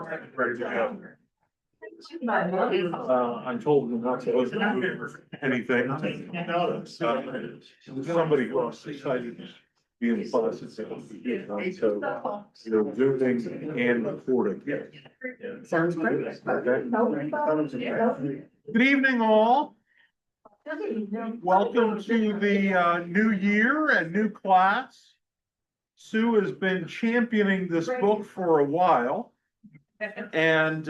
Ready to go. I'm told we're not supposed to do anything. Somebody who else decided to be in the closet. So they're doing and recording. Sounds great. Okay. Good evening, all. Welcome to the new year and new class. Sue has been championing this book for a while. And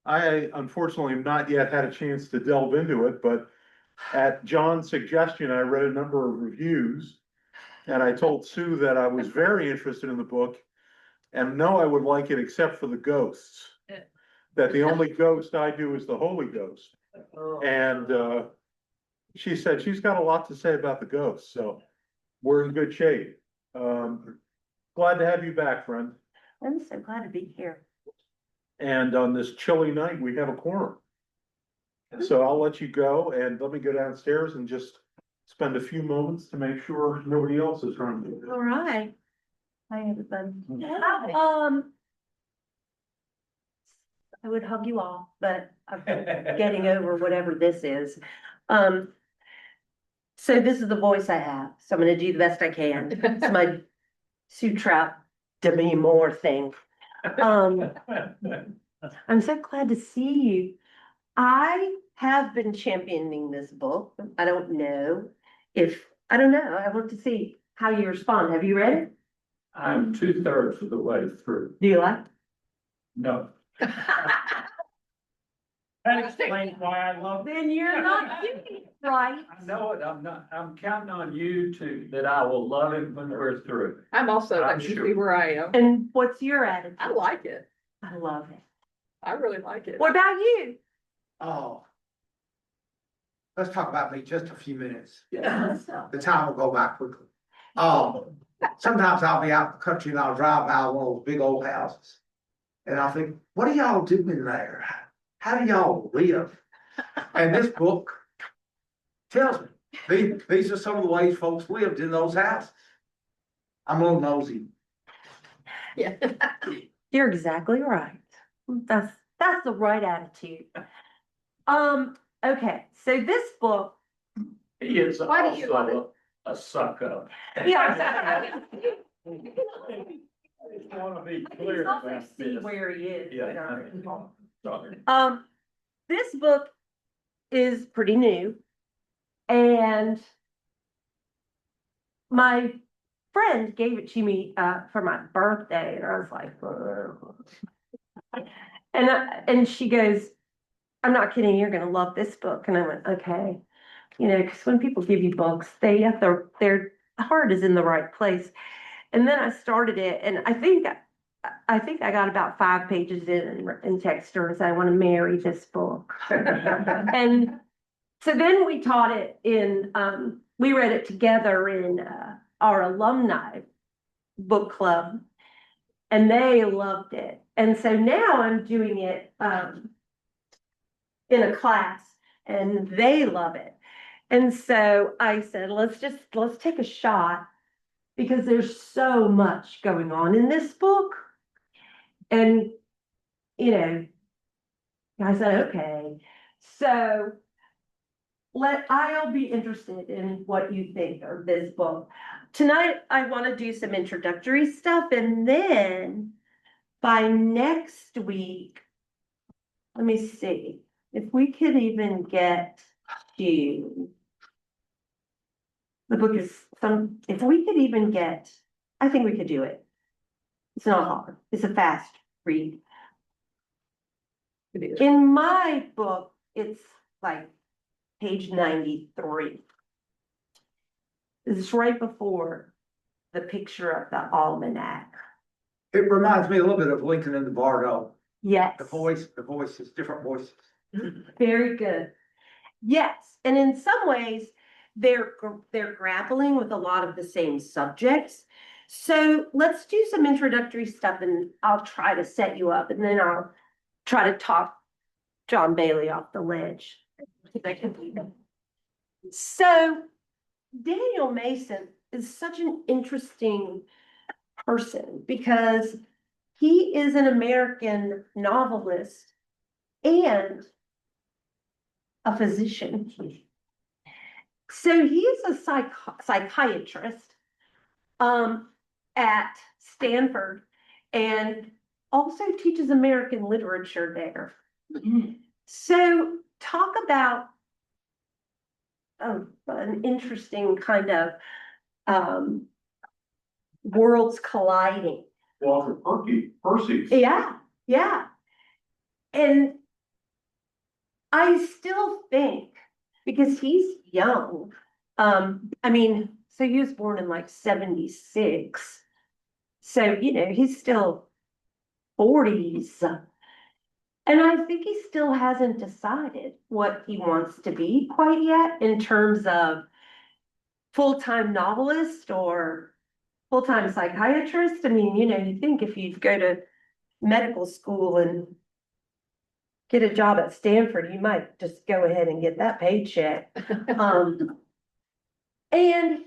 I unfortunately have not yet had a chance to delve into it, but at John's suggestion, I read a number of reviews. And I told Sue that I was very interested in the book and know I would like it except for the ghosts. That the only ghost I do is the Holy Ghost. And she said she's got a lot to say about the ghosts, so we're in good shape. Glad to have you back, friend. I'm so glad to be here. And on this chilly night, we have a quorum. So I'll let you go and let me go downstairs and just spend a few moments to make sure nobody else is running. All right. Hi, everybody. I would hug you all, but I'm getting over whatever this is. So this is the voice I have, so I'm gonna do the best I can. It's my Sue Trout Demi Moore thing. I'm so glad to see you. I have been championing this book. I don't know. I want to see how you respond. Have you read it? I'm 2/3 of the way through. Do you like? No. That explains why I love it. Then you're not doing it right. I know it, I'm counting on you that I will love it when we're through. I'm also, I'm that's sure. usually where I am. And what's your attitude? I like it. I love it. I really like it. What about you? Oh. Let's talk about me just a few minutes. Yeah. The time will go by quickly. Sometimes I'll be out in the country and I'll drive by one of those big old houses. And I think, what are y'all doing there? How do y'all live? And this book tells me, these are some of the ways folks lived in those houses. I'm a little nosy. Yeah. You're exactly right. That's the right attitude. Okay, so this book. He is Why do you love also a suck up. Yeah. I just wanna be I clear can also about see this. where he is. Yeah. Sorry. This book is pretty new. And my friend gave it to me for my birthday, and I was like, ugh. And she goes, I'm not kidding, you're gonna love this book. And I went, okay. You know, because when people give you books, their heart is in the right place. And then I started it, and I think I got about 5 pages in text her and said, I want to marry this book. And so then we taught it we read it together in our alumni book club, and they loved it. And so now I'm doing it in a class, and they love it. And so I said, let's take a shot, because there's so much going on in this book. And, you know, I said, okay, so I'll be interested in what you think of this book. Tonight, I want to do some introductory stuff, and then by next week, let me see, if we could even get to, the book is if we could even get, I think we could do it. It's not hard, it's a fast read. It is. In my book, it's like page 93. It's right before the picture of the almanac. It reminds me a little bit of Lincoln in the Bardo. Yes. The voices, different voices. Very good. Yes, and in some ways, they're grappling with a lot of the same subjects. So let's do some introductory stuff, and I'll try to set you up, and then I'll try to talk John Bailey off the ledge. So Daniel Mason is such an interesting person, because he is an American novelist and a physician. So he is a psychiatrist at Stanford and also teaches American literature there. So talk about an interesting kind of worlds colliding. Walter Percy. Yeah, yeah. And I still think, because he's young, I mean, so he was born in like 76. So, he's still 40s. And I think he still hasn't decided what he wants to be quite yet in terms of full-time novelist or full-time psychiatrist. I mean, you think if you go to medical school and get a job at Stanford, you might just go ahead and get that paycheck. And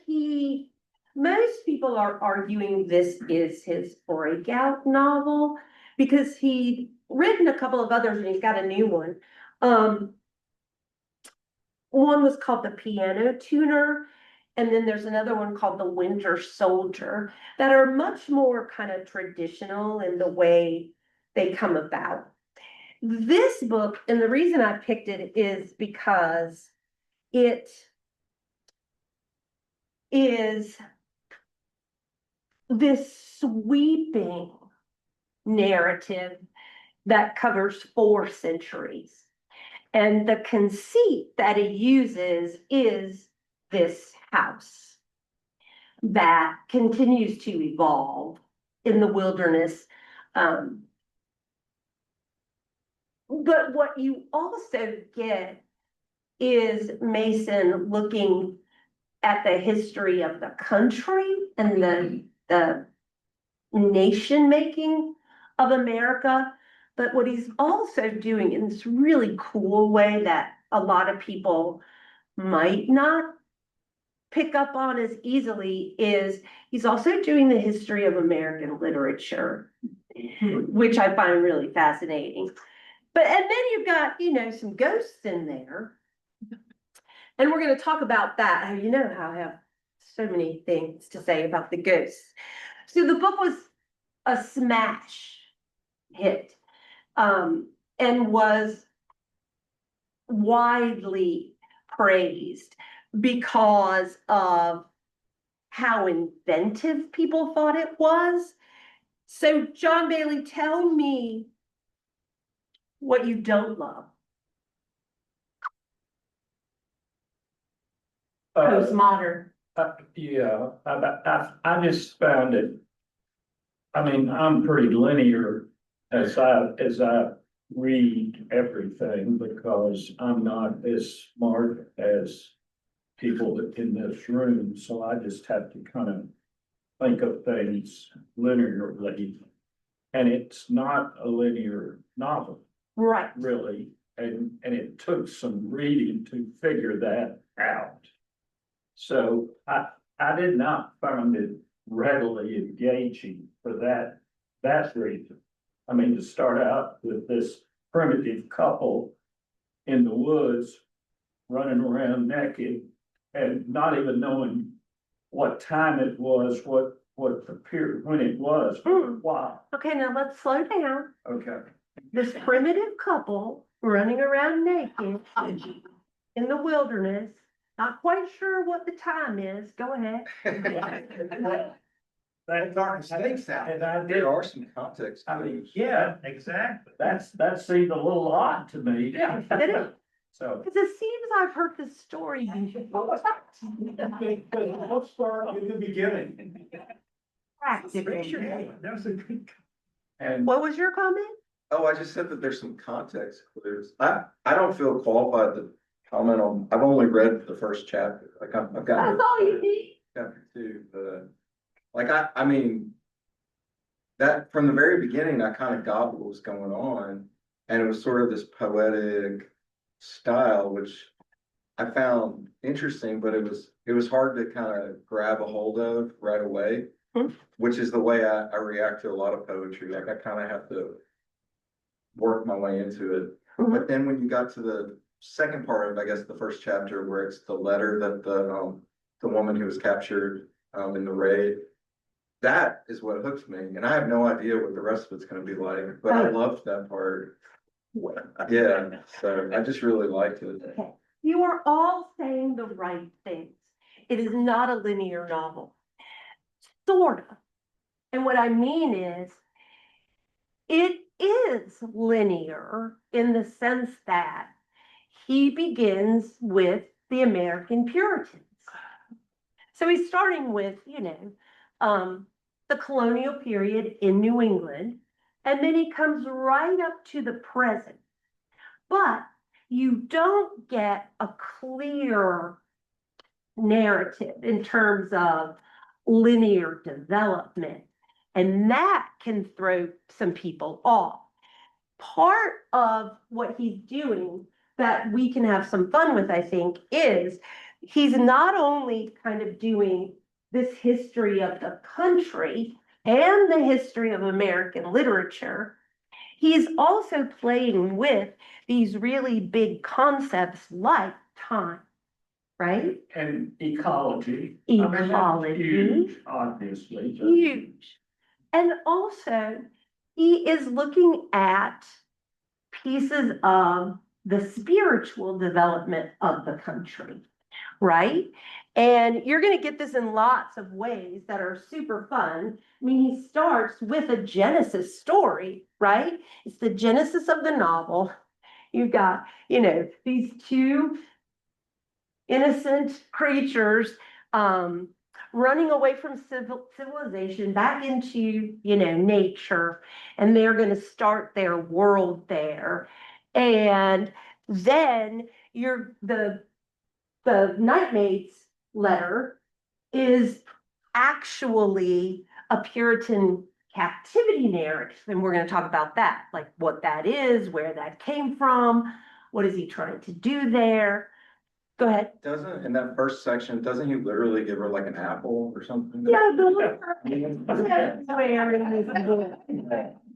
most people are arguing this is his breakout novel because he'd written a couple of others and he's got a new one. One was called The Piano Tuner, and then there's another one called The Winter Soldier that are much more kind of traditional in the way they come about. This book, and the reason I picked it is because it is this sweeping narrative that covers 4 centuries. And the conceit that it uses is this house that continues to evolve in the wilderness. But what you also get is Mason looking at the history of the country and the nation making of America. But what he's also doing in this really cool way that a lot of people might not pick up on as easily is he's also doing the history of American literature, which I find really fascinating. And then you've got, some ghosts in there. And we're going to talk about that. How how I have so many things to say about the ghosts. So the book was a smash hit, and was widely praised because of how inventive people thought it was. So John Bailey, tell me what you don't love. Postmodern. Yeah, I just found it. I mean, I'm pretty linear as I read everything because I'm not as smart as people in this room. So I just have to kind of think of things linearly. And it's not a linear novel, Right. really. And it took some reading to figure that out. So I did not find it readily engaging for that reason. I mean, to start out with this primitive couple in the woods running around naked and not even knowing what time it was, what the period when it was. Wow. Okay, now let's slow down. Okay. This primitive couple running around naked in the wilderness, not quite sure what the time is. Go ahead. That Dark stakes out. and I did. There are some context I mean, clues. yeah, exactly. That seemed a little odd to me. Yeah, it is. So. Because it seems I've heard this story before. Let's start in the beginning. Practically. That was a good. And What was your comment? Oh, I just said that there's some context clues. I don't feel qualified to comment on, I've only read the first chapter, like I've got. That's all you need. Chapter 2, but like I mean. That from the very beginning, I kind of got what was going on, and it was sort of this poetic style, which I found interesting, but it was hard to kind of grab a hold of right away. Hmm. which is the way I react to a lot of poetry. Like I kind of have to work my way into it. Mhm. But then when you got to the second part of, I guess, the first chapter, where it's the letter that the woman who was captured in the raid, that is what hooked me. And I have no idea what the rest of it's going to be like, but I Oh. loved that part. Yeah, so I just really liked it. Okay, you are all saying the right things. It is not a linear novel. Sort of. And what I mean is, it is linear in the sense that he begins with the American Puritans. So he's starting with, the colonial period in New England, and then he comes right up to the present. But you don't get a clear narrative in terms of linear development. And that can throw some people off. Part of what he's doing that we can have some fun with, I think, is he's not only kind of doing this history of the country and the history of American literature, he's also playing with these really big concepts like time, right? And ecology. I mean, that's Ecology. huge, obviously. but- Huge. And also, he is looking at pieces of the spiritual development of the country, right? And you're going to get this in lots of ways that are super fun. I mean, he starts with a Genesis story, right? It's the genesis of the novel. You've got, these two innocent creatures running away from civilization back into, nature, and they're going to start their world there. And then the Nightmaid's letter is actually a Puritan captivity narrative, and we're going to talk about that, like what that is, where that came from, what is he trying to do there. Go ahead. Doesn't, in that first section, doesn't he literally give her like an apple or something? Yeah,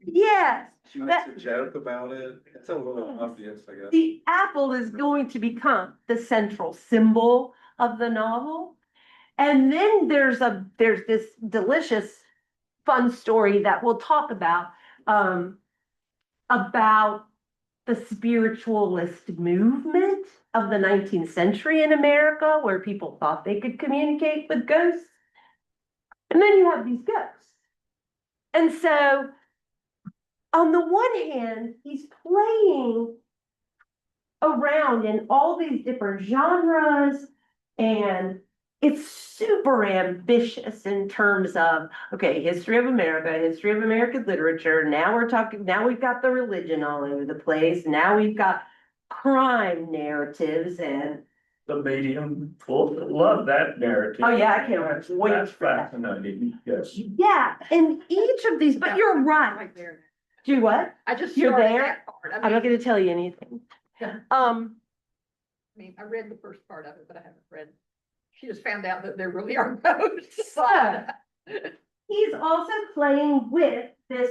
yes, She makes a joke about it. It's a little obvious, I guess. the apple is going to become the central symbol of the novel. And then there's this delicious, fun story that we'll talk about the spiritualist movement of the 19th century in America, where people thought they could communicate with ghosts. And then you have these ghosts. And so, on the one hand, he's playing around in all these different genres, and it's super ambitious in terms of, okay, history of America, history of American literature. Now we've got the religion all over the place. Now we've got crime narratives and. The medium, love that narrative. Oh yeah, I can't wait That's for that. fascinating, yes. Yeah, and each of these, but you're right. Right there. Do what? I just You're started there? that part. I'm not gonna tell you anything. Yeah. I read the first part of it, but I haven't read. She just found out that there really are ghosts. So, he's also playing with this,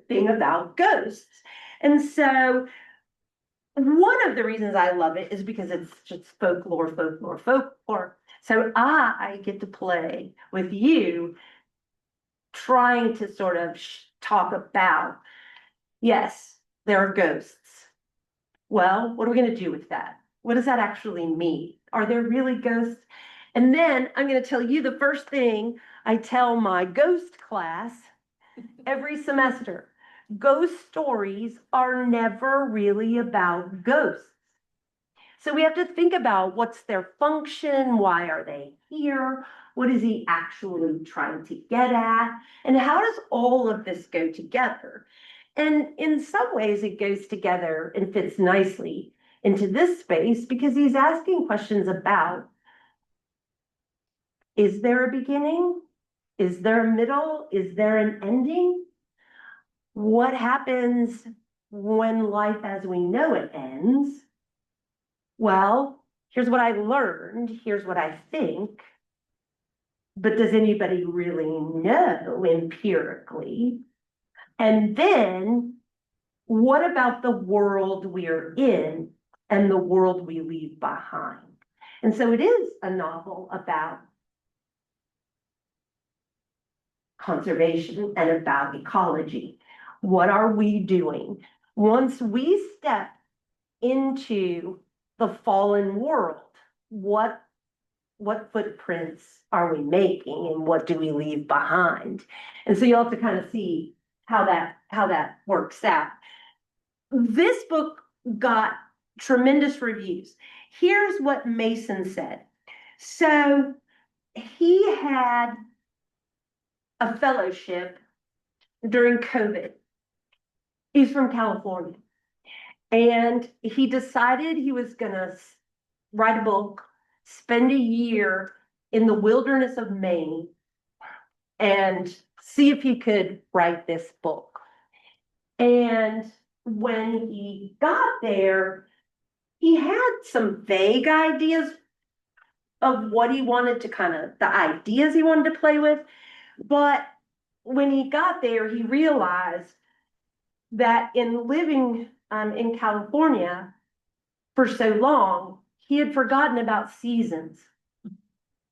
thing about ghosts. And so one of the reasons I love it is because it's just folklore. So I get to play with you, trying to sort of talk about, yes, there are ghosts. Well, what are we going to do with that? What does that actually mean? Are there really ghosts? And then I'm going to tell you the first thing I tell my ghost class every semester. Ghost stories are never really about ghosts. So we have to think about what's their function, why are they here, what is he actually trying to get at, and how does all of this go together? And in some ways it goes together and fits nicely into this space because he's asking questions about, is there a beginning? Is there a middle? Is there an ending? What happens when life as we know it ends? Well, here's what I learned. Here's what I think. but does anybody really know empirically? And then what about the world we're in and the world we leave behind? And so it is a novel about conservation and about ecology. What are we doing? Once we step into the fallen world, what footprints are we making and what do we leave behind? And so you'll have to kind of see how that works out. This book got tremendous reviews. Here's what Mason said. So he had a fellowship during COVID. He's from California. And he decided he was gonna write a book, spend a year in the wilderness of Maine, and see if he could write this book. And when he got there, he had some vague ideas of what he wanted to the ideas he wanted to play with. But when he got there, he realized that in living in California for so long, he had forgotten about seasons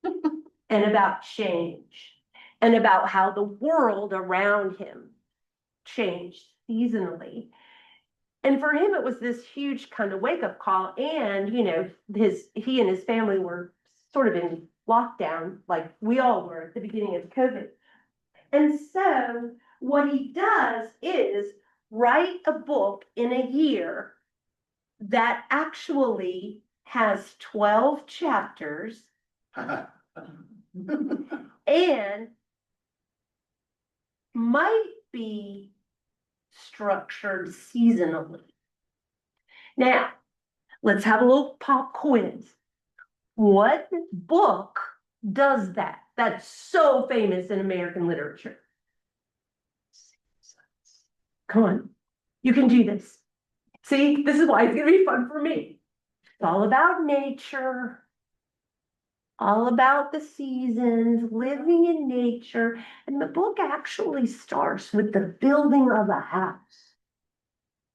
and about change and about how the world around him changed seasonally. And for him, it was this huge kind of wake up call. And, he and his family were sort of in lockdown, like we all were at the beginning of COVID. And so what he does is write a book in a year that actually has 12 chapters and might be structured seasonally. Now, let's have a little pop quiz. What book does that? That's so famous in American literature. Come on, you can do this. See, this is why it's gonna be fun for me. It's all about nature, all about the seasons, living in nature. And the book actually starts with the building of a house.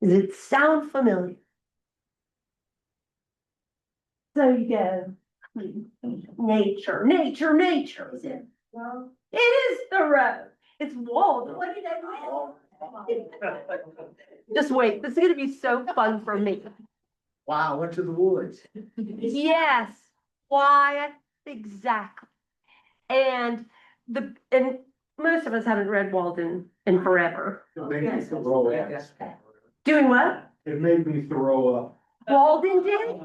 Does it sound familiar? So you go, nature, nature, nature. Is it? Well, it is Thoreau. It's walled. Look at that wall. Just wait. This is going to be so fun for me. Wow, I went to the woods. Yes. Why? Exactly. And most of us haven't read Walden in forever. It made me throw up. Doing what? It made me throw up. Walden did?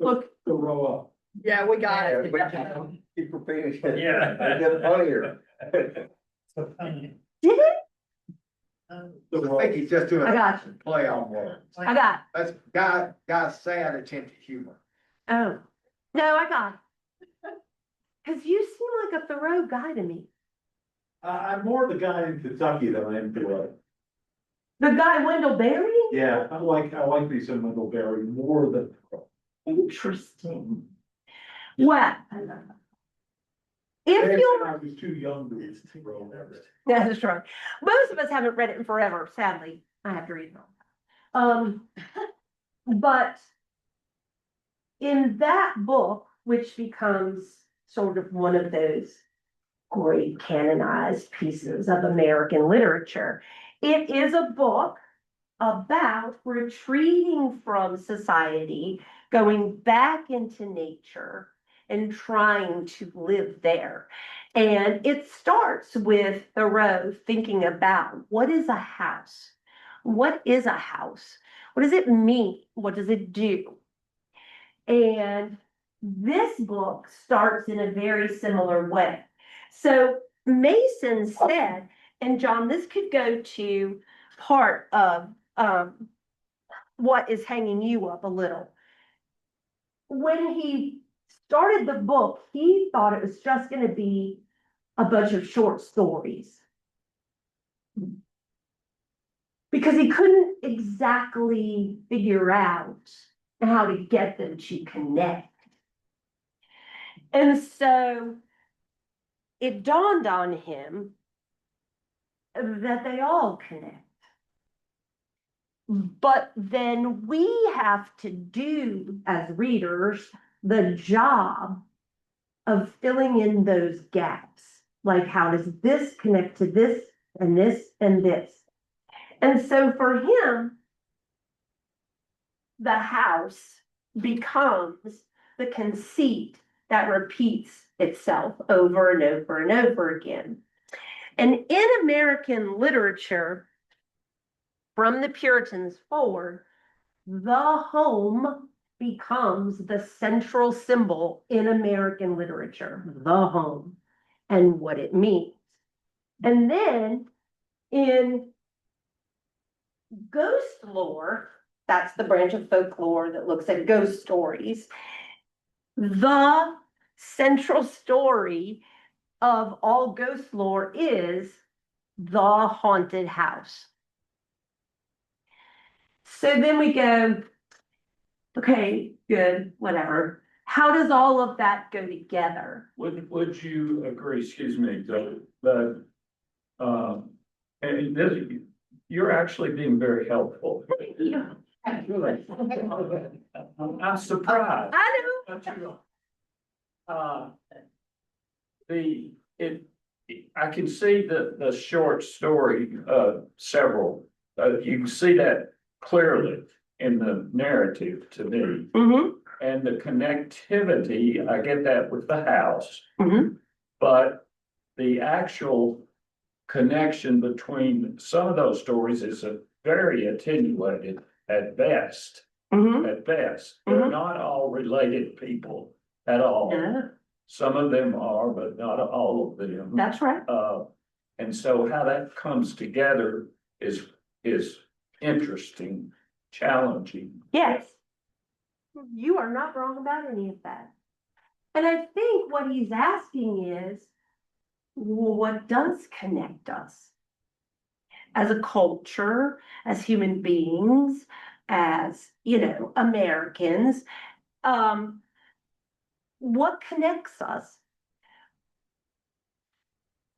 Look. Throw up. Yeah, we got it. Keep repeating. Yeah. Get funnier. Did it? I think he's just doing I a got you. play on words. I got it. That's God's sad attempt at humor. Oh, no, I got it. Because you seem like a Thoreau guy to me. I'm more the guy in Kentucky than I am Thoreau. The guy Wendell Berry? Yeah, I like me some Wendell Berry more than Thoreau. Interesting. Well, if Maybe you, I was too young to read Thoreau. that's right. Most of us haven't read it in forever, sadly. I have to read it all. But in that book, which becomes sort of one of those great canonized pieces of American literature, it is a book about retreating from society, going back into nature and trying to live there. And it starts with Thoreau thinking about what is a house? What is a house? What does it mean? What does it do? And this book starts in a very similar way. So Mason said, and John, this could go to part of what is hanging you up a little. When he started the book, he thought it was just going to be a bunch of short stories. Because he couldn't exactly figure out how to get them to connect. And so it dawned on him that they all connect. But then we have to do, as readers, the job of filling in those gaps. Like, how does this connect to this and this and this? And so for him, the house becomes the conceit that repeats itself over and over and over again. And in American literature, from the Puritans forward, the home becomes the central symbol in American literature, the home, and what it means. And then in ghost lore, that's the branch of folklore that looks at ghost stories, the central story of all ghost lore is the haunted house. So then we go, okay, good, whatever. How does all of that go together? Would you agree, excuse me, that, and this, you're actually being very helpful. Yeah. I'm surprised. I know. But you know, I can see the short story, several, you can see that clearly in the narrative to me. Mm-hmm. And the connectivity, I get that with the house. Mm-hmm. But the actual connection between some of those stories is a very attenuated at best. Mm-hmm. At best, they're not all related people at all. Yeah, Some of them are, but not all of them. that's right. And so how that comes together is interesting, challenging. Yes. You are not wrong about any of that. And I think what he's asking is, well, what does connect us as a culture, as human beings, as, Americans? What connects us?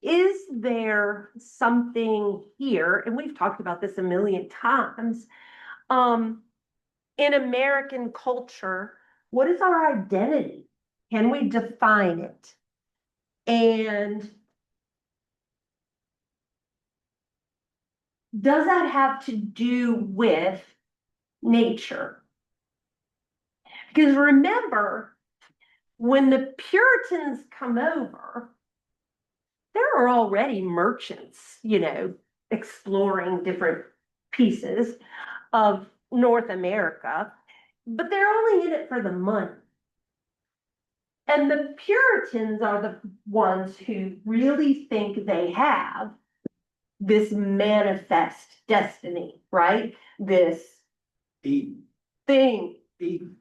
Is there something here, and we've talked about this a million times, in American culture, what is our identity? Can we define it? And does that have to do with nature? Because remember, when the Puritans come over, there are already merchants, exploring different pieces of North America, but they're only in it for the money. And the Puritans are the ones who really think they have this manifest destiny, right? This Eden, thing. Eden.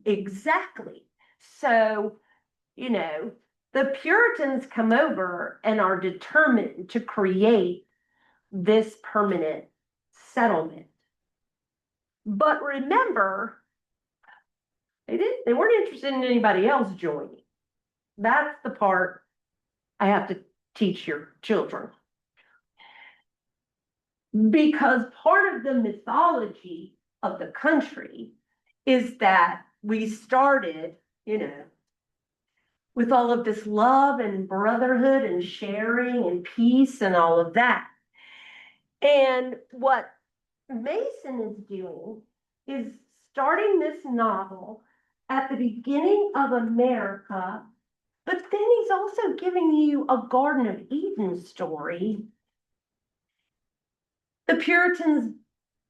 Exactly. So, the Puritans come over and are determined to create this permanent settlement. But remember, they weren't interested in anybody else joining. That's the part I have to teach your children. Because part of the mythology of the country is that we started, with all of this love and brotherhood and sharing and peace and all of that. And what Mason is doing is starting this novel at the beginning of America, but then he's also giving you a Garden of Eden story. The Puritans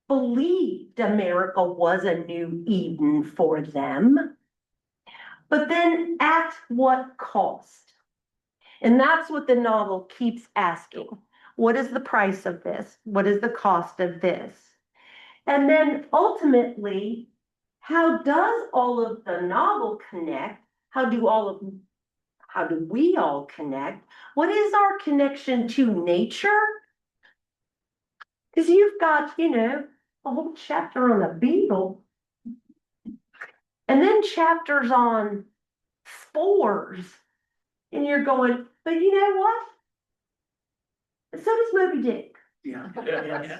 believed America was a new Eden for them, but then at what cost? And that's what the novel keeps asking. What is the price of this? What is the cost of this? And then ultimately, how does all of the novel connect? How do we all connect? What is our connection to nature? Because you've got, a whole chapter on the beetle, and then chapters on spores. And you're going, but you know what? So does Moby Dick. Yeah.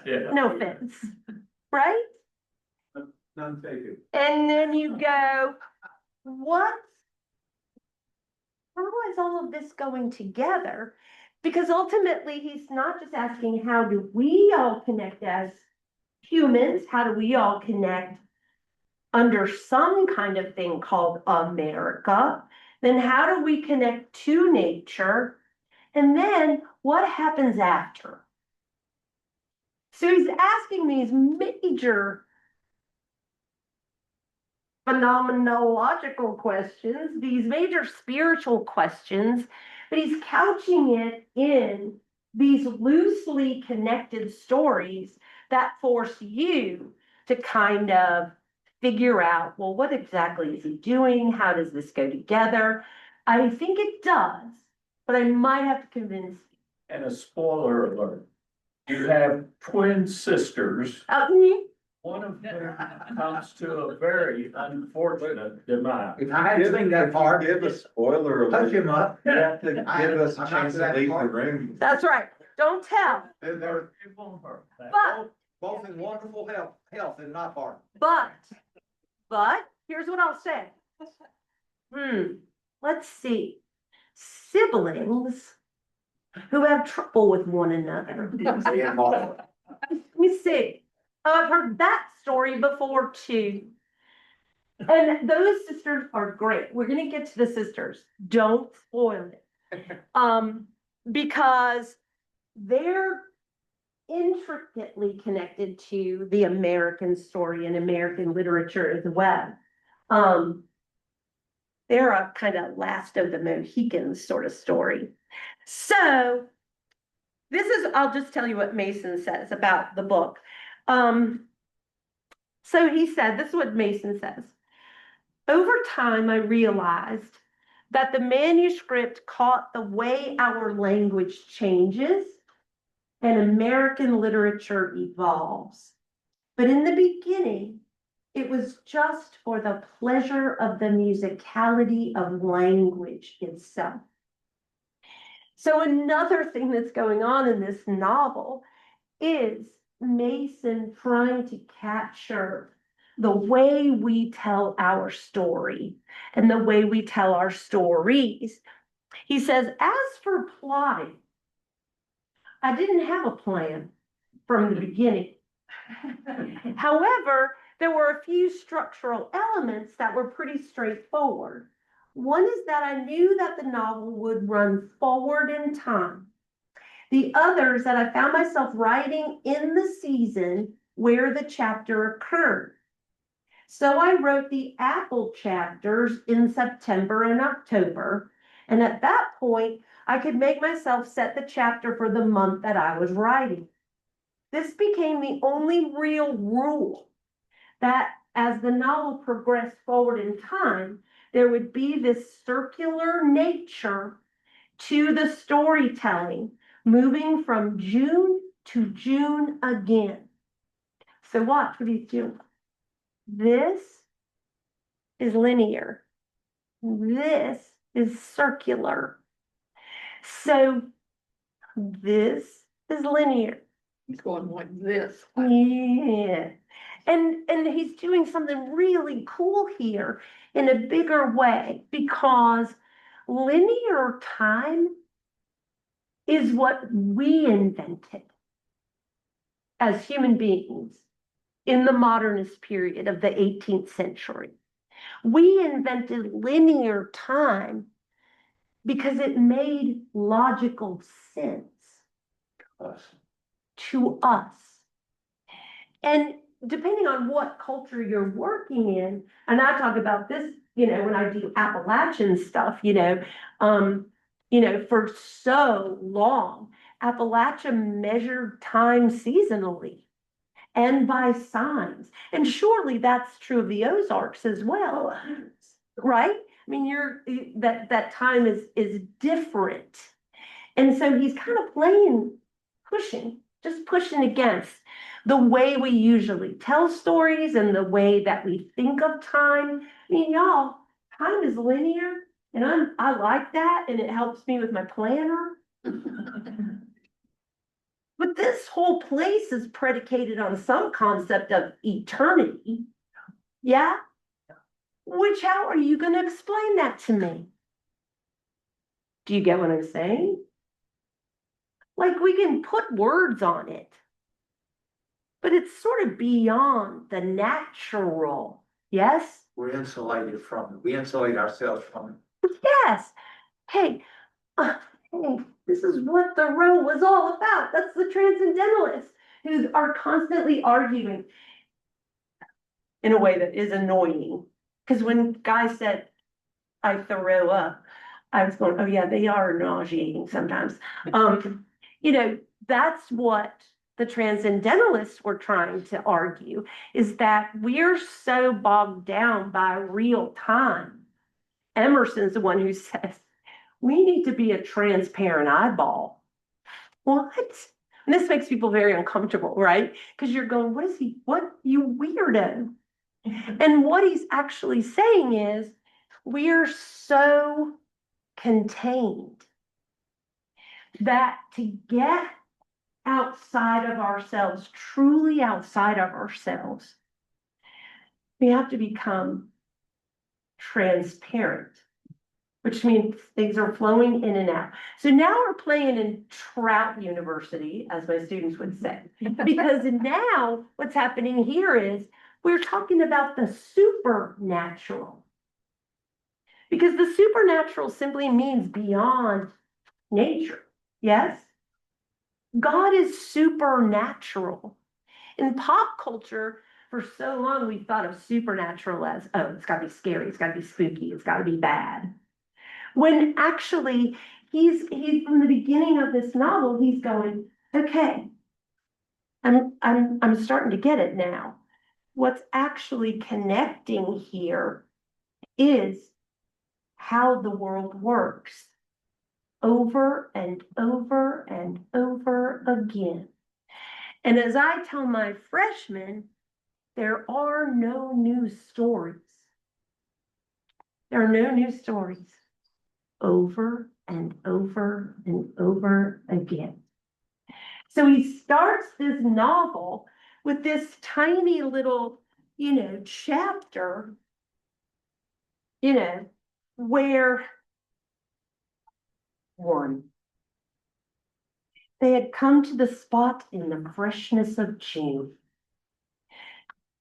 Yeah. No offense, right? None taken. And then you go, what? How is all of this going together? Because ultimately, he's not just asking, how do we all connect as humans? How do we all connect under some kind of thing called America? Then how do we connect to nature? And then what happens after? So he's asking these major phenomenological questions, these major spiritual questions, but he's couching it in these loosely connected stories that force you to kind of figure out, well, what exactly is he doing? How does this go together? I think it does, but I might have to convince you. And a spoiler alert, you have twin sisters. One of them comes to a very unfortunate demise. If I hadn't seen that part, Give a spoiler touch alert. him up. You have to give us a I'm not chance to that leave the part. room. That's right. Don't tell. They're It won't hurt. But both in wonderful health in my part. But here's what I'll say. Let's see. Siblings who have trouble with one another. Let me see. Oh, I've heard that story before too. And those sisters are great. We're gonna get to the sisters. Don't spoil it. Because they're intricately connected to the American story and American literature as well. They're a kind of last of the Mohicans sort of story. So I'll just tell you what Mason says about the book. So he said, this is what Mason says. Over time, I realized that the manuscript caught the way our language changes and American literature evolves. But in the beginning, it was just for the pleasure of the musicality of language itself. So another thing that's going on in this novel is Mason trying to capture the way we tell our story and the way we tell our stories. He says, as for plotting, I didn't have a plan from the beginning. However, there were a few structural elements that were pretty straightforward. One is that I knew that the novel would run forward in time. The others that I found myself writing in the season where the chapter occurred. So I wrote the Apple chapters in September and October. And at that point, I could make myself set the chapter for the month that I was writing. This became the only real rule that as the novel progressed forward in time, there would be this circular nature to the storytelling, moving from June to June again. So watch what he's doing. This is linear. This is circular. So this is linear. He's going like this. Yeah. And he's doing something really cool here in a bigger way because linear time is what we invented as human beings in the modernist period of the 18th century. We invented linear time because it made logical sense to us. And depending on what culture you're working in, and I talk about this, when I do Appalachian stuff, for so long, Appalachia measured time seasonally and by signs. And surely that's true of the Ozarks as well, right? I mean, that time is different. And so he's kind of just pushing against the way we usually tell stories and the way that we think of time. I mean, y'all, time is linear And I like that, and it helps me with my planner. But this whole place is predicated on some concept of eternity. Yeah? Which, how are you gonna explain that to me? Do you get what I'm saying? Like, we can put words on it, but it's sort of beyond the natural. Yes? We're insulated from it. We insulate ourselves from it. Yes. Hey, hey, this is what the row was all about. That's the transcendentalists who are constantly arguing in a way that is annoying. Because when guys said, I throw up, I was going, oh yeah, they are nauseating sometimes. That's what the transcendentalists were trying to argue, is that we're so bogged down by real time. Emerson's the one who says, we need to be a transparent eyeball. What? And this makes people very uncomfortable, right? Because you're going, what, you weirdo? And what he's actually saying is, we're so contained that to get outside of ourselves, truly outside of ourselves, we have to become transparent, which means things are flowing in and out. So now we're playing in Trout University, as my students would say, because now what's happening here is we're talking about the supernatural. Because the supernatural simply means beyond nature. Yes? God is supernatural. In pop culture, for so long, we thought of supernatural as, oh, it's got to be scary, it's got to be spooky, it's got to be bad. When actually, he's from the beginning of this novel, he's going, okay, I'm starting to get it now. What's actually connecting here is how the world works over and over and over again. And as I tell my freshmen, there are no new stories. There are no new stories. Over and over and over again. So he starts this novel with this tiny little, chapter, where one, they had come to the spot in the freshness of June.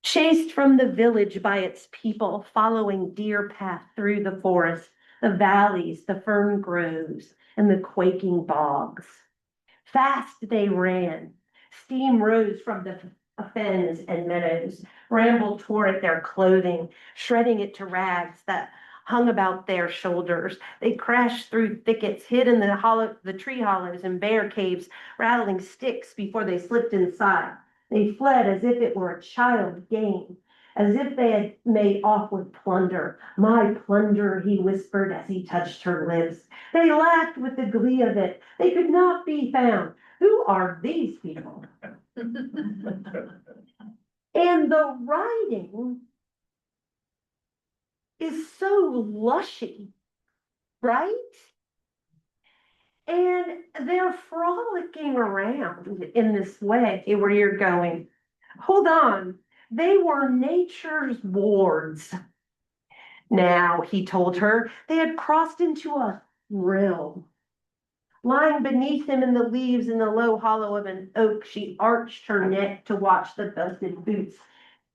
Chased from the village by its people, following deer path through the forest, the valleys, the fern groves, and the quaking bogs. Fast they ran. Steam rose from the fens and meadows. Bramble tore at their clothing, shredding it to rags that hung about their shoulders. They crashed through thickets, hid in the tree hollows and bear caves, rattling sticks before they slipped inside. They fled as if it were a child game, as if they had made off with plunder. My plunder, he whispered as he touched her lips. They laughed with the glee of it. They could not be found. Who are these people? And the writing is so lushy, right? And they're frolicking around in this way where you're going, hold on, they were nature's wards. Now, he told her, they had crossed into a realm. Lying beneath him in the leaves in the low hollow of an oak, she arched her neck to watch the dusted boots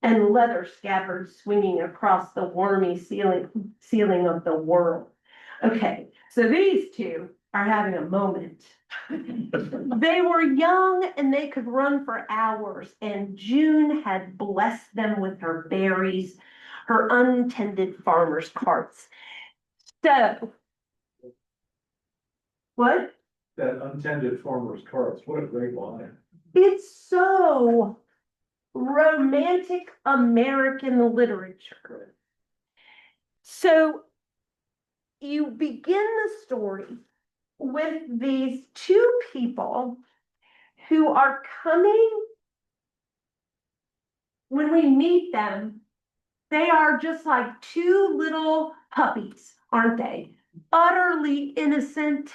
and leather scabbards swinging across the wormy ceiling of the world. Okay, so these two are having a moment. They were young and they could run for hours, and June had blessed them with her berries, her untended farmer's carts. So, what? That untended farmer's carts, what a great line. It's so romantic American literature. So you begin the story with these two people who are coming. When we meet them, they are just like two little puppies, aren't they? utterly innocent,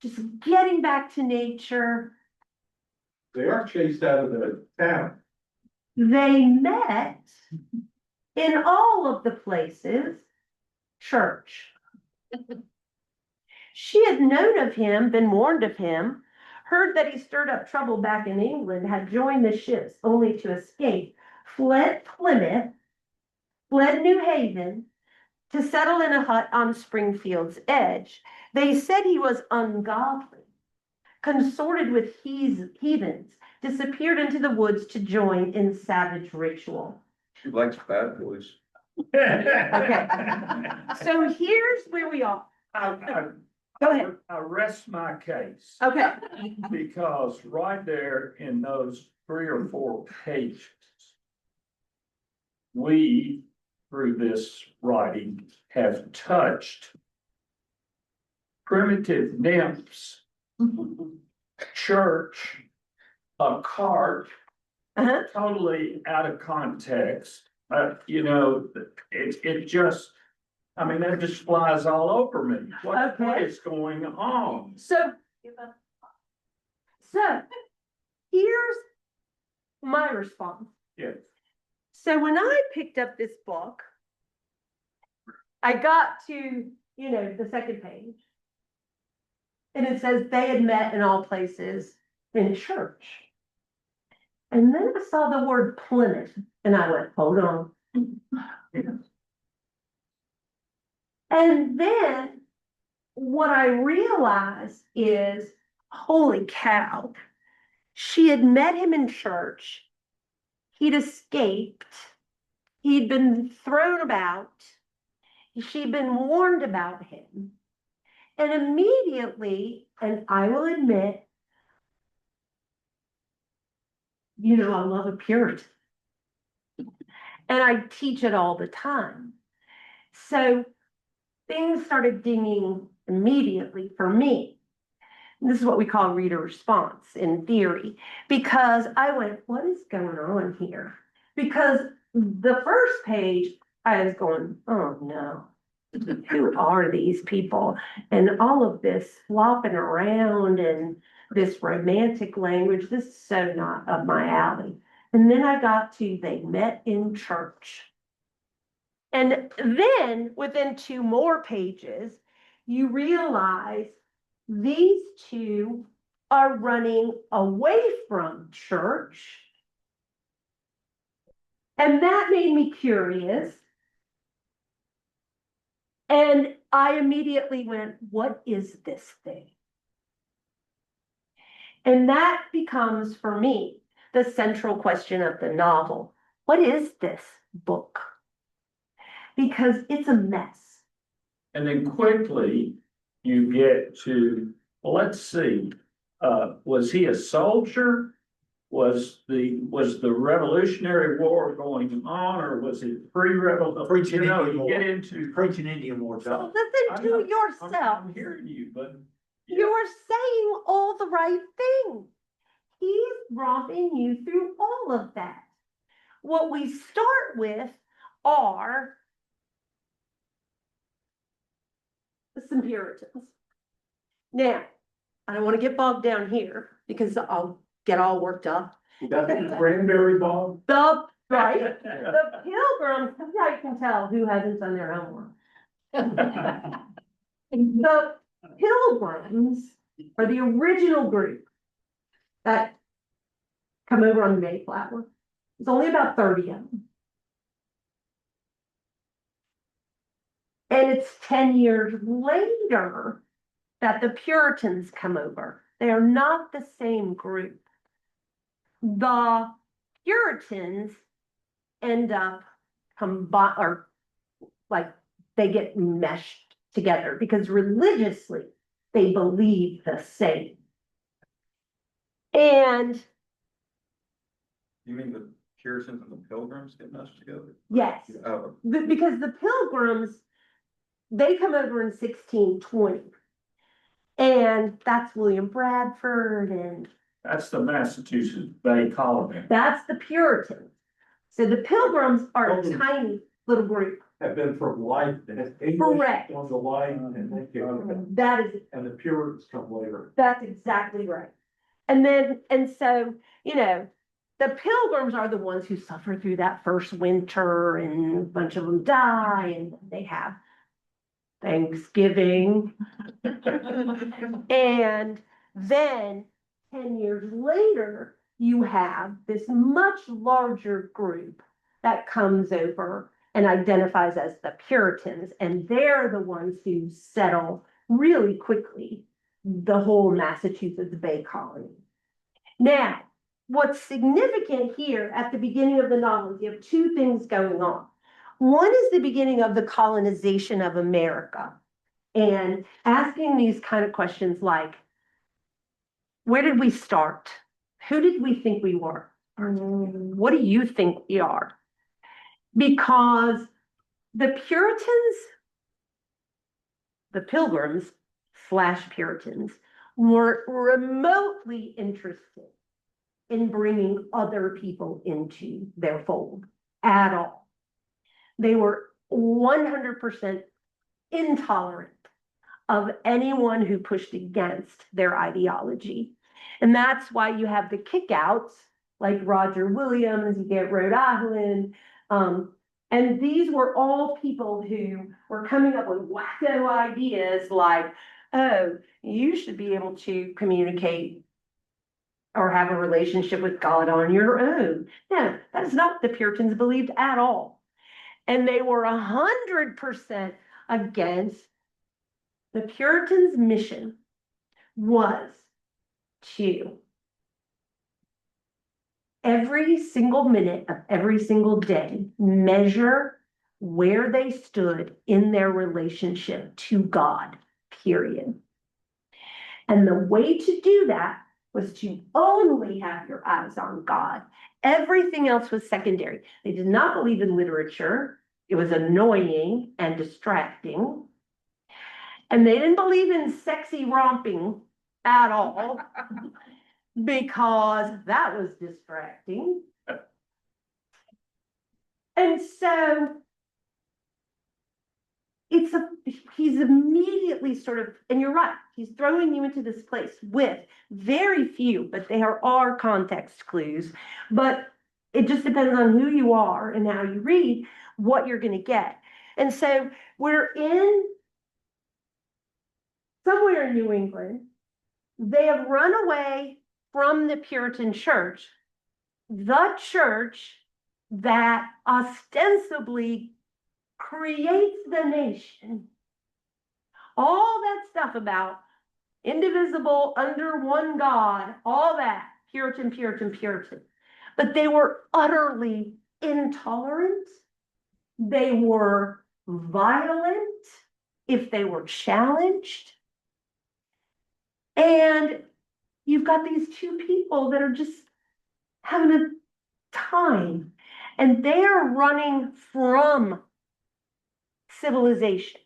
just getting back to nature. They are chased out of the town. They met in all of the places, church. She had known of him, been warned of him, heard that he stirred up trouble back in England, had joined the ships only to escape, fled Plymouth, fled New Haven, to settle in a hut on Springfield's edge. They said he was ungodly, consorted with heathens, disappeared into the woods to join in savage ritual. She likes bad boys. Okay. So here's where we are. Go ahead. I rest my case. Okay. Because right there in those 3 or 4 pages, we, through this writing, have touched primitive nymphs, church, a cart, Uh-huh. totally out of context. It just, I mean, that just flies all over me. What Okay. is going on? So here's my response. Yes. So when I picked up this book, I got to, the second page. And it says they had met in all places in church. And then I saw the word Plymouth and I went, hold on. And then what I realized is, holy cow, she had met him in church. He'd escaped. He'd been thrown about. She'd been warned about him. And immediately, and I will admit, I love a Puritan. And I teach it all the time. So things started dinging immediately for me. This is what we call reader response in theory, because I went, what is going on here? Because the first page, I was going, oh no, who are these people? And all of this flopping around and this romantic language, this is so not up my alley. And then I got to, they met in church. And then within 2 more pages, you realize these two are running away from church. And that made me curious. And I immediately went, what is this thing? And that becomes, for me, the central question of the novel. What is this book? Because it's a mess. And then quickly you get to, well, let's see, was he a soldier? Was the Revolutionary War going on, or was it pre-revolution? Preaching Indian You War. get into. Preaching Indian War, So John. listen to yourself. I'm hearing you, but. You're saying all the right things. He's romping you through all of that. What we start with are some Puritans. Now, I don't want to get bogged down here because I'll get all worked up. You got the cranberry bog? The Pilgrims, this is how you can tell who hasn't done their homework. The Pilgrims are the original group that come over on the Mayflower. There's only about 30 of them. And it's 10 years later that the Puritans come over. They are not the same group. The Puritans end up they get meshed together because religiously they believe the same. And You mean the Puritans and the Pilgrims get meshed together? yes, Oh, because the Pilgrims, they come over in 1620. And that's William Bradford, and That's the Massachusetts Bay Colony. that's the Puritans. So the Pilgrims are a tiny little group. have been from life, and English Correct. on the line, and then That is, and the Puritans come later. that's exactly right. And then, and so, you know, the Pilgrims are the ones who suffer through that first winter, and a bunch of them die, and they have Thanksgiving. And then 10 years later, you have this much larger group that comes over and identifies as the Puritans, and they're the ones who settle really quickly the whole Massachusetts Bay Colony. Now, what's significant here at the beginning of the novel is you have two things going on. One is the beginning of the colonization of America, and asking these kind of questions like, where did we start? Who did we think we were? What do you think we are? Because the Puritans, the Pilgrims / Puritans, were remotely interested in bringing other people into their fold at all. They were 100% intolerant of anyone who pushed against their ideology. And that's why you have the kickouts like Roger Williams, you get Rhode Island. And these were all people who were coming up with wacko ideas like, oh, you should be able to communicate or have a relationship with God on your own. No, that is not what the Puritans believed at all. And they were 100% against. The Puritans' mission was to, every single minute of every single day, measure where they stood in their relationship to God, period. And the way to do that was to only have your eyes on God. Everything else was secondary. They did not believe in literature. It was annoying and distracting. And they didn't believe in sexy romping at all because that was distracting. And so he's immediately sort of, and you're right, he's throwing you into this place with very few, but there are context clues. But it just depends on who you are and how you read what you're going to get. And so we're in somewhere in New England. They have run away from the Puritan church, the church that ostensibly creates the nation. All that stuff about indivisible under one God, all that, Puritan, Puritan, Puritan. But they were utterly intolerant. They were violent if they were challenged. And you've got these two people that are just having a time, and they are running from civilization.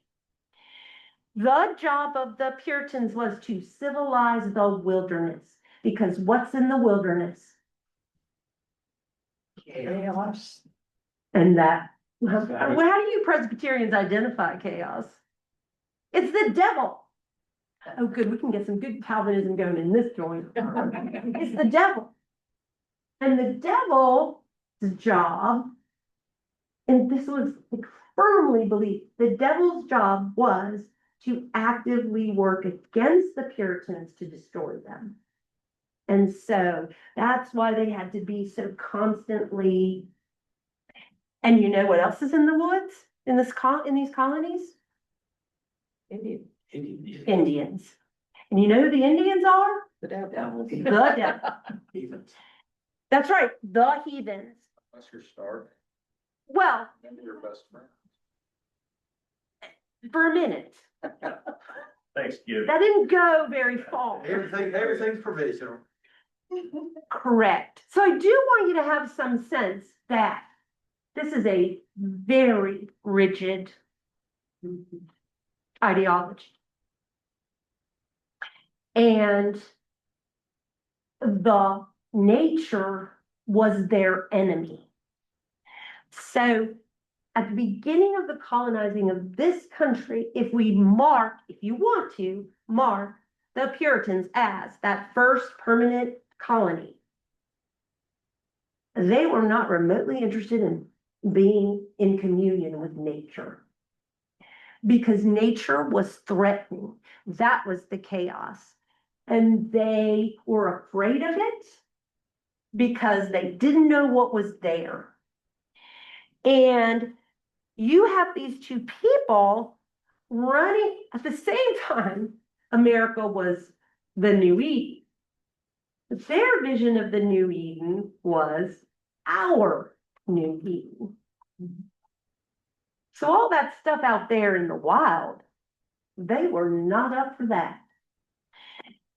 The job of the Puritans was to civilize the wilderness, because what's in the wilderness? Chaos. And that, well, how do you Presbyterians identify chaos? It's the devil. Oh, good, we can get some good Calvinism going in this joint. It's the devil. And the devil's job, and this was firmly believed, the devil's job was to actively work against the Puritans to destroy them. And so that's why they had to be so constantly. And you know what else is in the woods in these colonies? Indians. And you know who the Indians are? The devil. The devil. That's right, the heathens. Unless you're starving, Well, maybe your best friend. for a minute, Thanksgiving. that didn't go very far. Everything's provisional. Correct. So I do want you to have some sense that this is a very rigid ideology. And the nature was their enemy. So at the beginning of the colonizing of this country, if we mark, if you want to, mark the Puritans as that first permanent colony, they were not remotely interested in being in communion with nature. Because nature was threatening. That was the chaos. And they were afraid of it because they didn't know what was there. And you have these two people running at the same time. America was the New Eden. Their vision of the New Eden was our New Eden. So all that stuff out there in the wild, they were not up for that.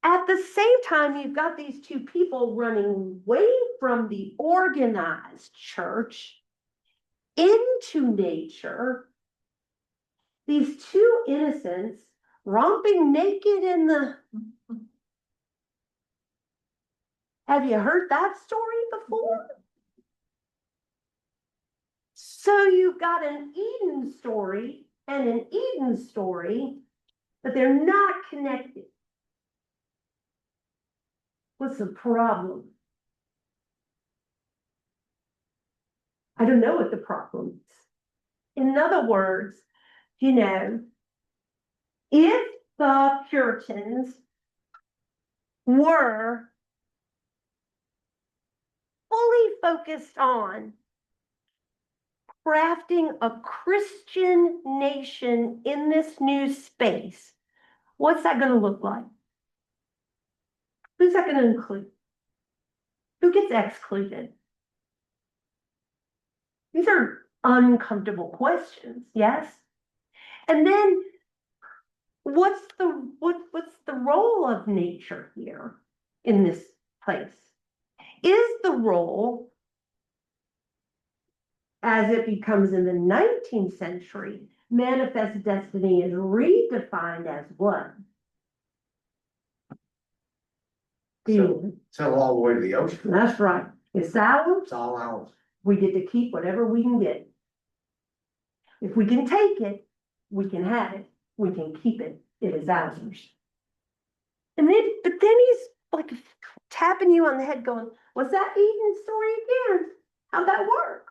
At the same time, you've got these two people running away from the organized church into nature. These two innocents romping naked in the... Have you heard that story before? So you've got an Eden story and an Eden story, but they're not connected. What's the problem? I don't know what the problem is. In other words, you know, if the Puritans were fully focused on crafting a Christian nation in this new space, what's that going to look like? Who's that going to include? Who gets excluded? These are uncomfortable questions, yes? And then what's the role of nature here in this place? Is the role, as it becomes in the 19th century, manifest destiny is redefined as what? Sail all the way to the ocean. That's right. It's ours. It's all ours. We get to keep whatever we can get. If we can take it, we can have it. We can keep it. It is ours. And then, but then he's like tapping you on the head going, was that Eden story again? How'd that work?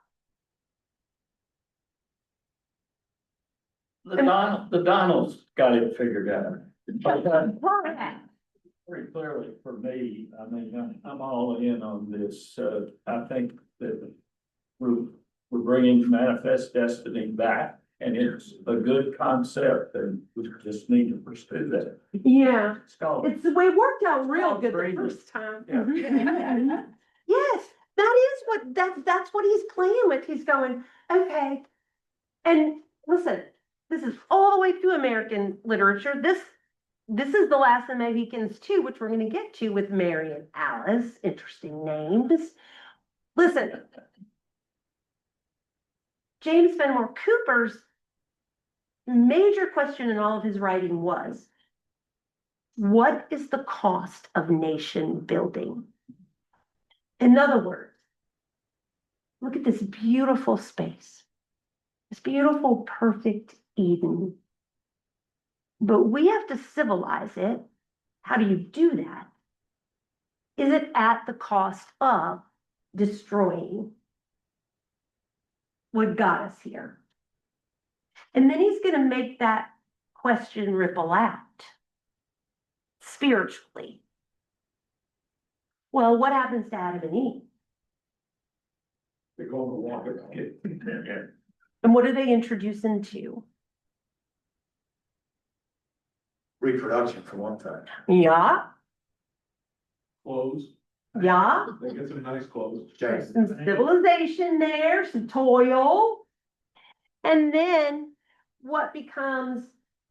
The Donalds got it figured out. Correct. Very clearly for me, I mean, I'm all in on this. I think that we're bringing manifest destiny back, and it's a good concept, and we just need to pursue that. Yeah, It's called, it's the way it worked out real called good the greatness. first time. Yeah. Mhm. Yes, that is what that's what he's playing with. He's going, okay. And listen, this is all the way through American literature. This is the Last of the Mohicans too, which we're going to get to with Mary and Alice. Interesting names. Listen, James Fenimore Cooper's major question in all of his writing was, what is the cost of nation building? In other words, look at this beautiful space, this beautiful, perfect Eden. But we have to civilize it. How do you do that? Is it at the cost of destroying what got us here? And then he's going to make that question ripple out spiritually. Well, what happens to Adam and Eve? They're going to walk it. And what do they introduce into? Reproduction for one thing. Yeah, Clothes, yeah. they get some nice clothes. There's some civilization there, some toil. And then what becomes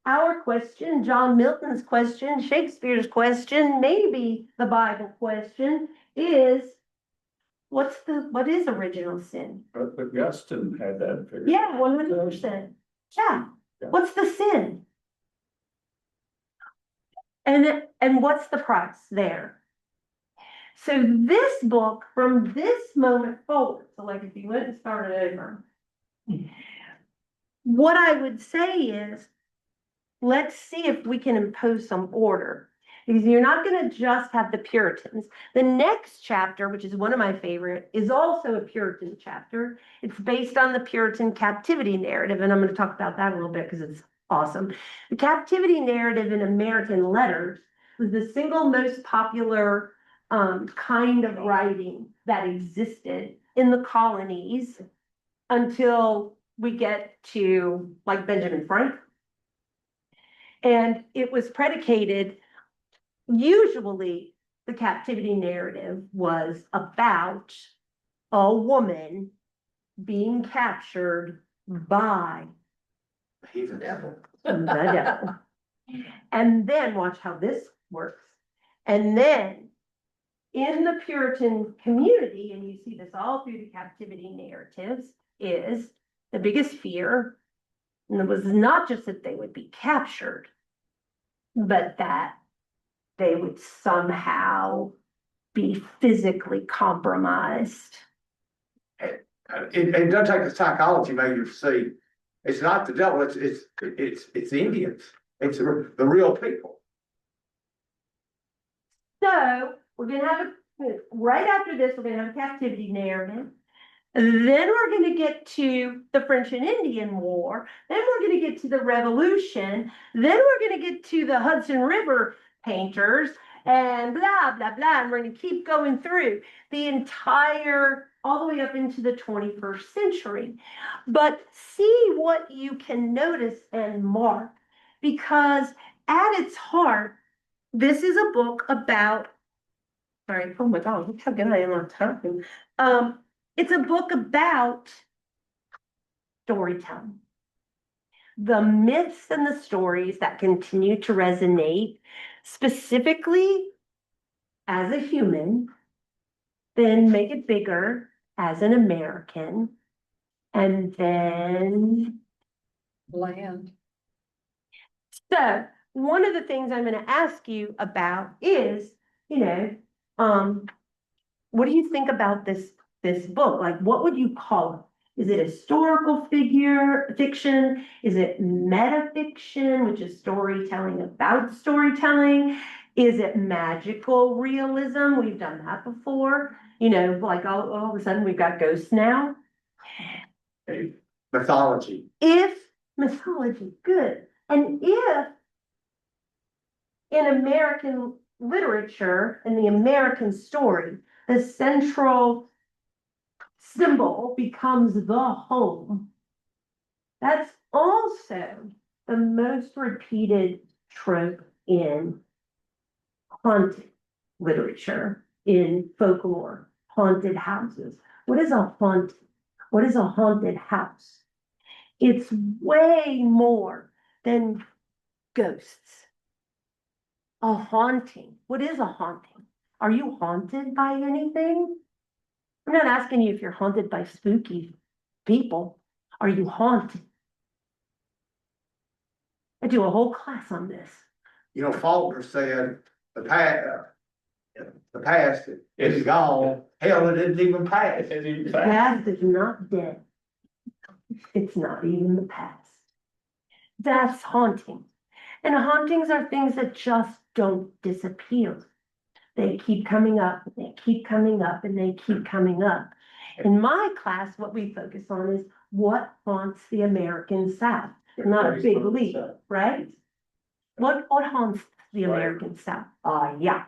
our question, John Milton's question, Shakespeare's question, maybe the Bible question is, what is original sin? But Augustine had that figured. Yeah, 100%. Yeah. What's the sin? And what's the price there? So this book, from this moment forward, so like if you went and started over, what I would say is, let's see if we can impose some order. Because you're not going to just have the Puritans. The next chapter, which is one of my favorite, is also a Puritan chapter. It's based on the Puritan captivity narrative, and I'm going to talk about that a little bit because it's awesome. The captivity narrative in American letters was the single most popular kind of writing that existed in the colonies until we get to like Benjamin Franklin. And it was predicated, usually the captivity narrative was about a woman being captured by Even devil. the devil. And then watch how this works. And then in the Puritan community, and you see this all through the captivity narratives, is the biggest fear. And it was not just that they would be captured, but that they would somehow be physically compromised. It doesn't take a psychology major to see, it's not the devil, it's Indians, it's the real people. So we're gonna have right after this, we're gonna have a captivity narrative. Then we're gonna get to the French and Indian War. Then we're gonna get to the Revolution. Then we're gonna get to the Hudson River painters and blah, blah, blah. And we're gonna keep going through the entire, all the way up into the 21st century. But see what you can notice and mark, because at its heart, this is a book about, all right, oh my God, look how good I am on time. It's a book about storytelling. The myths and the stories that continue to resonate specifically as a human, then make it bigger as an American, and then Land. so one of the things I'm going to ask you about is, what do you think about this book? Like, what would you call it? Is it historical fiction? Is it metafiction, which is storytelling about storytelling? Is it magical realism? We've done that before. Like all of a sudden we've got ghosts now. Mythology. If mythology, good. And if in American literature and the American story, the central symbol becomes the home, that's also the most repeated trope in haunted literature, in folklore, haunted houses. What is a haunted? What is a haunted house? It's way more than ghosts. A haunting. What is a haunting? Are you haunted by anything? I'm not asking you if you're haunted by spooky people. Are you haunted? I do a whole class on this. Faulkner said the past is gone, hell, it didn't even pass. The past is not dead. It's not even the past. That's haunting. And hauntings are things that just don't disappear. They keep coming up, and they keep coming up, and they keep coming up. In my class, what we focus on is what haunts the American South. Not a big leap, right? What haunts the American South? Yeah.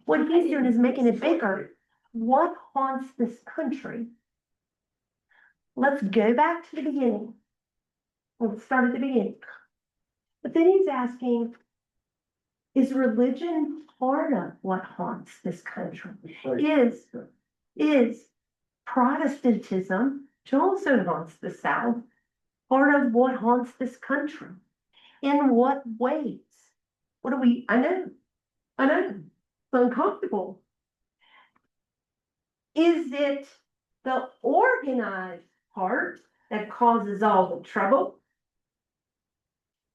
What he's doing is making it bigger. What haunts this country? Let's go back to the beginning. Let's start at the beginning. But then he's asking, is religion part of what haunts this country? Is Protestantism, which also haunts the South, part of what haunts this country? In what ways? I know, it's uncomfortable. Is it the organized part that causes all the trouble?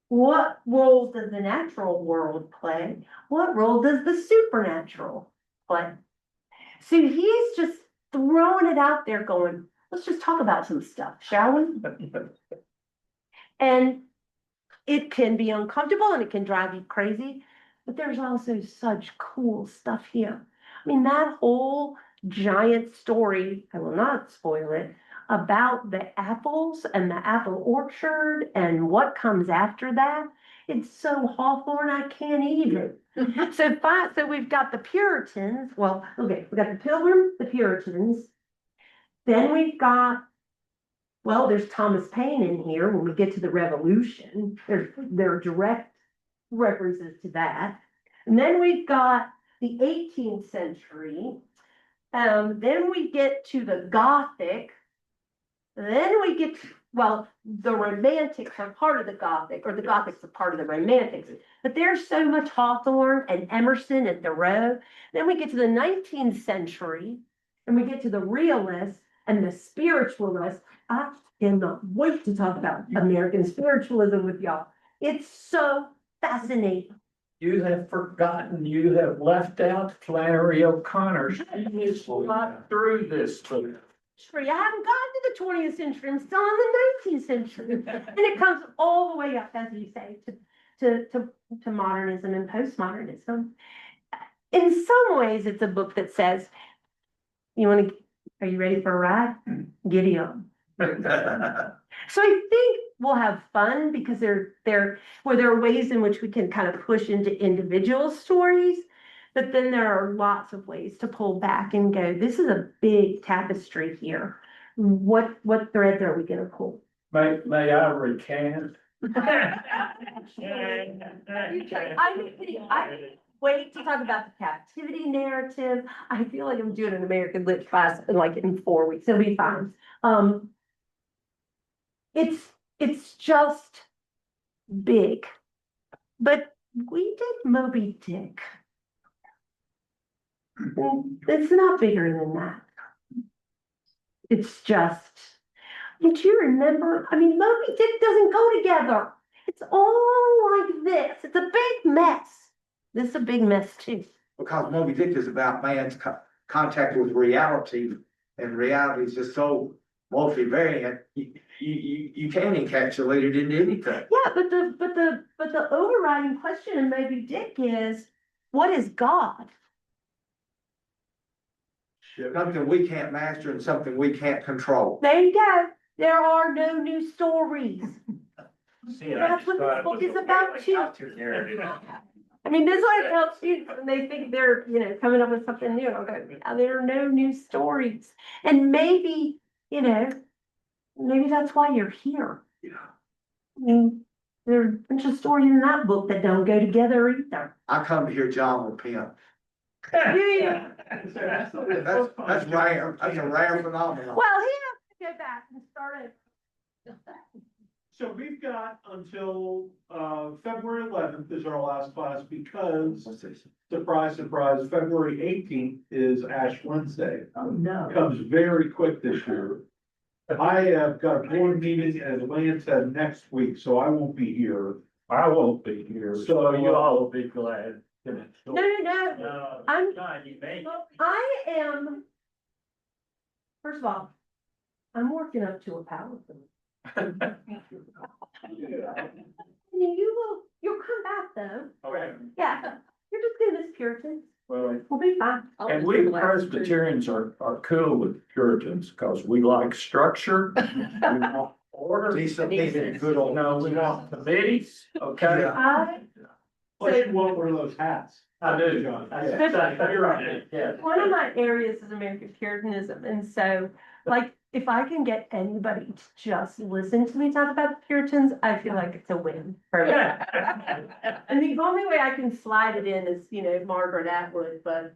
What role does the natural world play? What role does the supernatural play? So he's just throwing it out there going, let's just talk about some stuff, shall we? And it can be uncomfortable and it can drive you crazy, but there's also such cool stuff here. I mean, that whole giant story, I will not spoil it, about the apples and the apple orchard and what comes after that. It's so Hawthorne, I can't even. So we've got the Puritans. Well, okay, we got the Pilgrims, the Puritans. Then we've got, well, there's Thomas Paine in here when we get to the Revolution. There are direct references to that. And then we've got the 18th century. Then we get to the Gothic. Then we get, well, the Romantics are part of the Gothic, or the Gothics are part of the Romantics. But there's so much Hawthorne and Emerson and Thoreau. Then we get to the 19th century, and we get to the Realists and the Spiritualists. I cannot wait to talk about American spiritualism with y'all. It's so fascinating. You have forgotten, you have left out Flannery O'Connor. She is not through this book. I haven't gotten to the 20th century. I'm still in the 19th century. And it comes all the way up, as you say, to modernism and postmodernism. In some ways, it's a book that says, are you ready for a ride? Giddy up. So I think we'll have fun because there are ways in which we can kind of push into individual stories, but then there are lots of ways to pull back and go, this is a big tapestry here. What threads are we gonna pull? May I recant? I wait to talk about the captivity narrative. I feel like I'm doing an American Lit class in 4 weeks. It'll be fine. It's just big. But we did Moby Dick. It's not bigger than that. It's just, do you remember? I mean, Moby Dick doesn't go together. It's all like this. It's a big mess. This is a big mess too. Because Moby Dick is about man's contact with reality, and reality is just so multivariant. You can't encapsulate it into anything. Yeah, but the overriding question in Moby Dick is, what is God? Something we can't master and something we can't control. There you go. There are no new stories. See, That's what this book is about too. I mean, this is what it helps students when they think they're, coming up with something new. I'll go, yeah, there are no new stories. And maybe, maybe that's why you're here. Yeah. I mean, there are a bunch of stories in that book that don't go together either. I come to hear John repent. Yeah. That's rare. That's a rare phenomenon. Well, he has to go back and start it. So we've got until February 11th is our last class because, surprise, surprise, February 18th is Ash Wednesday. Oh, no. Comes very quick this year. I have got a board meeting in Atlanta next week, so I won't be here. I won't be here, so you all will be glad. No. I'm- You may. I am, first of all, I'm working up to a power thing. You'll come back though. Okay. Yeah, you're just gonna miss Puritans. Well, We'll be fine. and we Presbyterians are cool with Puritans because we like structure. We want order. Decent, good old. No, we want committees, okay? Yeah. Plus you want one of those hats. I do. John. You're right, yeah. One of my areas is American Puritanism, and so, if I can get anybody to just listen to me talk about the Puritans, I feel like it's a win for me. And the only way I can slide it in is, Margaret Atwood, but,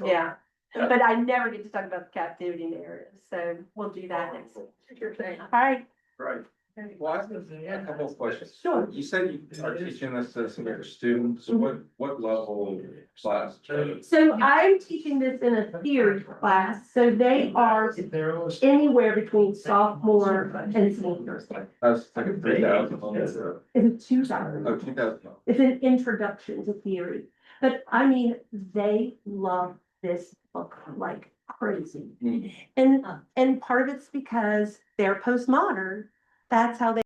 yeah. But I never get to talk about the captivity narrative, so we'll do that next week. Your thing. All right. Right. Well, I have a couple of questions. Sure. You said you are teaching this to some of your students. What level class? So I'm teaching this in a theory class, so they are anywhere between sophomore and senior. That's like a 3,000. It's a 2,000. Oh, 2,000. It's an introduction to theory. But I mean, they love this book like crazy. And part of it's because they're postmodern. That's how they